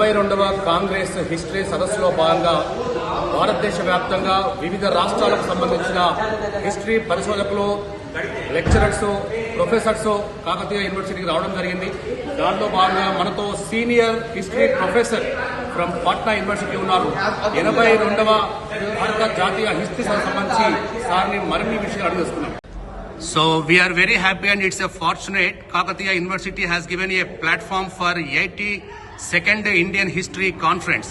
82వ Congress history సదస్సులో భాగంగా భారతదేశ వ్యాప్తంగా వివిధ రాష్ట్రాలకు సంబంధించిన హిస్టరీ పరిశోధకులు, లెక్చరర్స్, ప్రొఫెసర్స్ కాకతీయ యూనివర్సిటీకి రావడం జరిగింది. దాంట్లో భాగంగా మనతో senior history professor from Patna university ఉన్నారు. 82వ భారత జాతీయ హిస్టరీ సంబంధించి సార్ని మరిన్ని విషయాలు అడిగేస్తున్నాం. So we are very happy and it's a fortunate Kakatiya University has given a platform for 82nd Indian History Conference.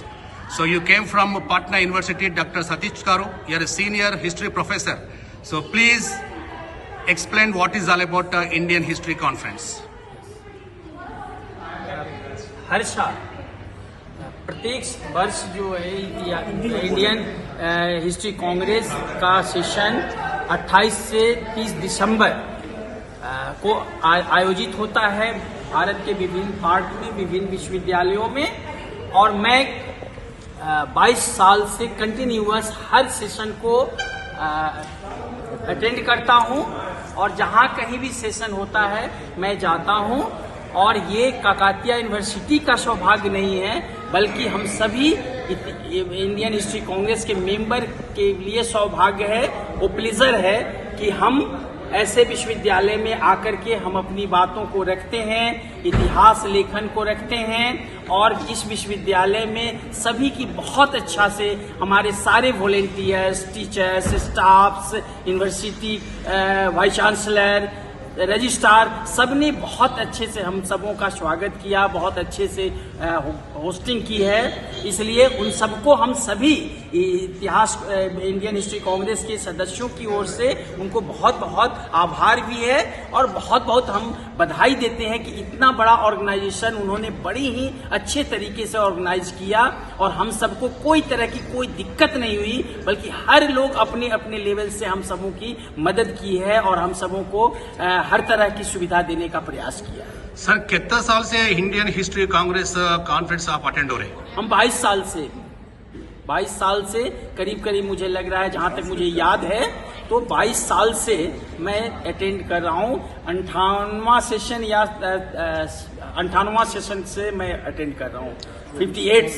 So you came from Patna University, Dr. Satish Garu. You are a senior history professor. So please explain what is all about Indian History Conference. हर साल प्रत्येक वर्ष जो है Indian history Congress का session 28 से 30 दिसंबर को आयोजित होता है भारत के विभिन्न पार्ट में, विभिन्न विश्वविद्यालयों में। और मैं 22 साल से कंटिन्यूअस हर सेशन को अटेंड करता हूं और जहां कहीं भी सेशन होता है मैं जाता हूं। और ये काकतीय यूनिवर्सिटी का सौभाग्य नहीं है, बल्कि हम सभी इंडियन हिस्ट्री कांग्रेस के मेंबर के लिए सौभाग्य है, वो प्लेजर है कि हम ऐसे विश्वविद्यालय में आकर के हम अपनी बातों को रखते हैं, इतिहास लेखन को रखते हैं। और इस विश्वविद्यालय में सभी की बहुत अच्छा से हमारे सारे volunteers, teachers, staffs, university vice chancellor, registrar सबने बहुत अच्छे से हम सबों का स्वागत किया, बहुत अच्छे से होस्टिंग की है। इसलिए उन सबको हम सभी इतिहास इंडियन हिस्ट्री कांग्रेस के सदस्यों की ओर से उनको बहुत बहुत आभार भी है और बहुत बहुत हम बधाई देते हैं कि इतना बड़ा ऑर्गेनाइजेशन उन्होंने बड़ी ही अच्छे तरीके से ऑर्गेनाइज किया और हम सबको कोई तरह की कोई दिक्कत नहीं हुई, बल्कि हर लोग अपने अपने लेवल से हम सबों की मदद की है और हम सबों को हर तरह की सुविधा देने का प्रयास किया है। सर कितना साल से इंडियन हिस्ट्री कांग्रेस कॉन्फ्रेंस आप अटेंड हो रहे हैं? हम 22 साल से करीब मुझे लग रहा है, जहां तक मुझे याद है तो 22 साल से मैं अटेंड कर रहा हूं। 58वां सेशन या 58वां सेशन से मैं अटेंड कर रहा हूं। 58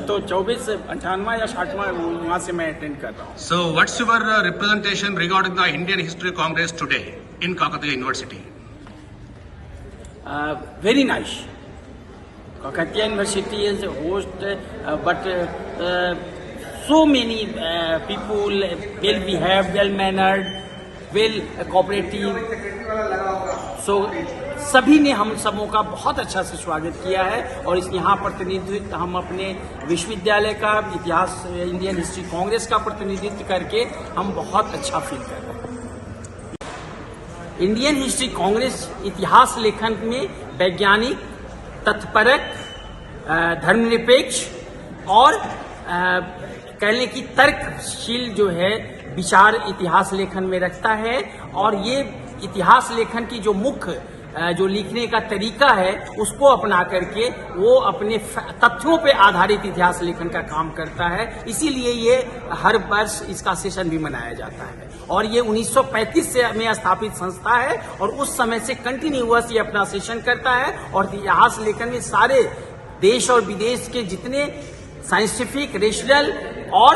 तो 24 58वां या 60वां वहां से मैं अटेंड कर रहा हूँ। So what's your representation regarding the Indian History Congress today in Kakatiya University? Very nice. Kakatiya University is a host, but so many people, well behaved, well mannered, well cooperative. So सभी ने हम सबों का बहुत अच्छा से स्वागत किया है और इस यहाँ प्रतिनिधित्व हम अपने विश्वविद्यालय का, इतिहास इंडियन हिस्ट्री कांग्रेस का प्रतिनिधित्व करके हम बहुत अच्छा फील कर रहे हैं। इंडियन हिस्ट्री कांग्रेस इतिहास लेखन में वैज्ञानिक, तथ्यपरक, धर्मनिरपेक्ष और कहने की तर्कशील जो है विचार इतिहास लेखन में रखता है। और ये इतिहास लेखन की जो मुख्य जो लिखने का तरीका है उसको अपना करके वो अपने तथ्यों पे आधारित इतिहास लेखन का काम करता है। इसीलिए ये हर वर्ष इसका सेशन भी मनाया जाता है। और ये 1935 से में स्थापित संस्था है और उस समय से कंटिन्यूअस ये अपना सेशन करता है। और इतिहास लेखन में सारे देश और विदेश के जितने साइंटिफिक, रेशनल और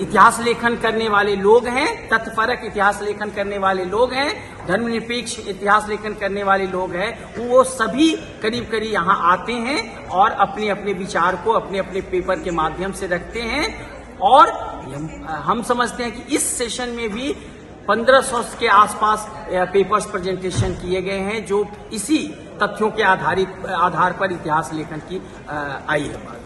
इतिहास लेखन करने वाले लोग हैं, तथ्यपरक इतिहास लेखन करने वाले लोग हैं, धर्मनिरपेक्ष इतिहास लेखन करने वाले लोग हैं, वो सभी करीब यहाँ आते हैं और अपने अपने विचार को अपने अपने पेपर के माध्यम से रखते हैं। और हम समझते हैं कि इस सेशन में भी 1500 के आसपास पेपर्स प्रेजेंटेशन किए गए हैं जो इसी तथ्यों के आधार पर इतिहास लेखन की आई है।